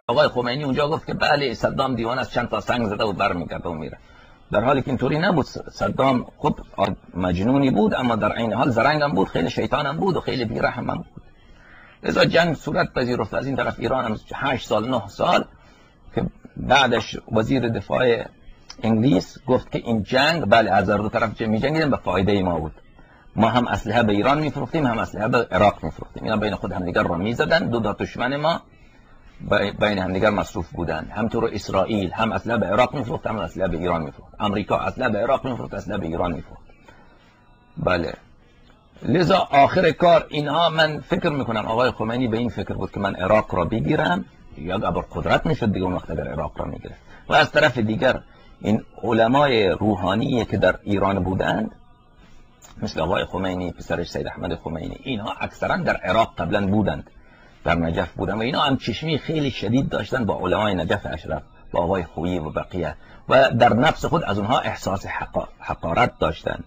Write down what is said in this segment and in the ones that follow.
آقای خمینی اونجا گفت که بله صدام دیوانه است، چند تا سنگ زده و برمیگرده و میره، در حالی که اینطوری نبود. صدام خب مجنونی بود، اما در عین حال زرنگ هم بود، خیلی شیطان هم بود و خیلی بی‌رحم هم بود. لذا جنگ صورت پذیرفت. از این طرف ایران هم 8 سال 9 سال که بعدش وزیر دفاع انگلیس گفت که این جنگ بله از هر دو طرف می‌جنگیدن به فایده ما بود. ما هم اسلحه به ایران می‌فروختیم، هم اسلحه به عراق می‌فروختیم. اینا بین خود همدیگر را می‌زدن. دو دشمن ما بین همدیگر مصروف بودن. همطور اسرائیل هم اسلحه به عراق می‌فروخت، هم اسلحه به ایران می‌فروخت. آمریکا اسلحه به عراق می‌فروخت، اسلحه به ایران می‌فروخت. بله. لذا آخر کار اینها، من فکر میکنم آقای خمینی به این فکر بود که من عراق را بگیرم، یا ابر قدرت میشد دیگه اون وقت اگر عراق را میگیره. و از طرف دیگر این علمای روحانی که در ایران بودند مثل آقای خمینی، پسرش سید احمد خمینی، اینها اکثرا در عراق قبلا بودند، در نجف بودند و اینا هم چشمی خیلی شدید داشتن با علمای نجف اشرف، با آقای خویی و بقیه، و در نفس خود از اونها احساس حقارت داشتن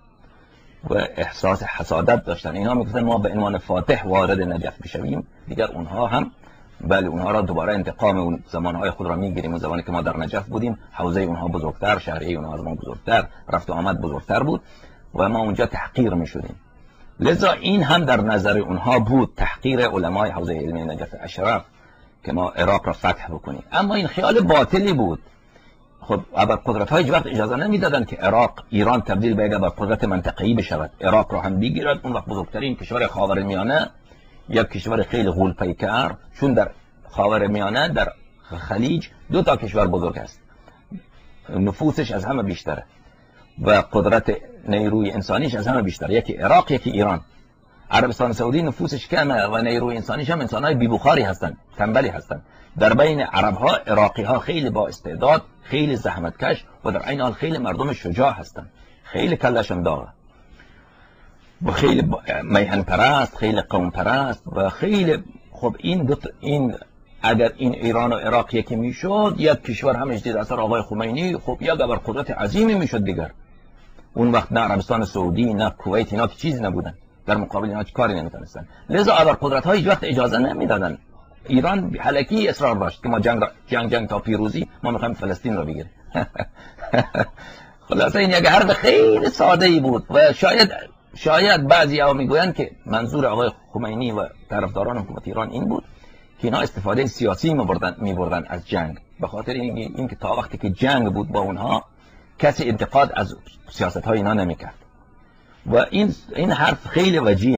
و احساس حسادت داشتن. اینا میگفتن ما به عنوان فاتح وارد نجف بشویم، دیگر اونها هم بله اونها را دوباره انتقام اون زمانهای خود را میگیریم. اون زمانی که ما در نجف بودیم حوزه اونها بزرگتر، شهریه اونها از ما بزرگتر، رفت و آمد بزرگتر بود و ما اونجا تحقیر میشدیم. لذا این هم در نظر اونها بود، تحقیر علمای حوزه علمی نجف اشرف، که ما عراق را فتح بکنیم. اما این خیال باطلی بود. خب ابرقدرت ها هیچ وقت اجازه نمیدادن که ایران تبدیل به یک ابرقدرت منطقه‌ای بشود، عراق را هم بگیرد. اون وقت بزرگترین کشور خاورمیانه، یک کشور خیلی غول پیکر، چون در خاورمیانه در خلیج 2 تا کشور بزرگ است، نفوسش از همه بیشتره و قدرت نیروی انسانیش از همه بیشتره، یکی عراق یکی ایران. عربستان سعودی نفوسش کمه و نیروی انسانیش هم انسانای بی بخاری هستن، تنبلی هستن. در بین عرب ها عراقی ها خیلی با استعداد، خیلی زحمتکش و در عین حال خیلی مردم شجاع هستن، خیلی کلشون داغه و خیلی میهن پرست، خیلی قوم پرست و خیلی خب این اگر این ایران و عراق یکی میشد، یک کشور هم اجدید اثر آقای خمینی، خب یک ابرقدرت عظیمی میشد دیگر. اون وقت نه عربستان سعودی نه کویت اینا که چیزی نبودن، در مقابل اینا کاری نمیتونستن. لذا ابرقدرت ها هیچ وقت اجازه نمیدادن. ایران الکی اصرار داشت که ما جنگ تا پیروزی ما میخوایم فلسطین رو بگیریم. خلاصه این یک حرف خیلی ساده ای بود و شاید بعضی ها میگویند که منظور آقای خمینی و طرفداران حکومت ایران این بود که اینا استفاده سیاسی میبردن از جنگ، به خاطر اینکه تا وقتی که جنگ بود با اونها کسی انتقاد از سیاست های اینا نمیکرد و این حرف خیلی وجیه.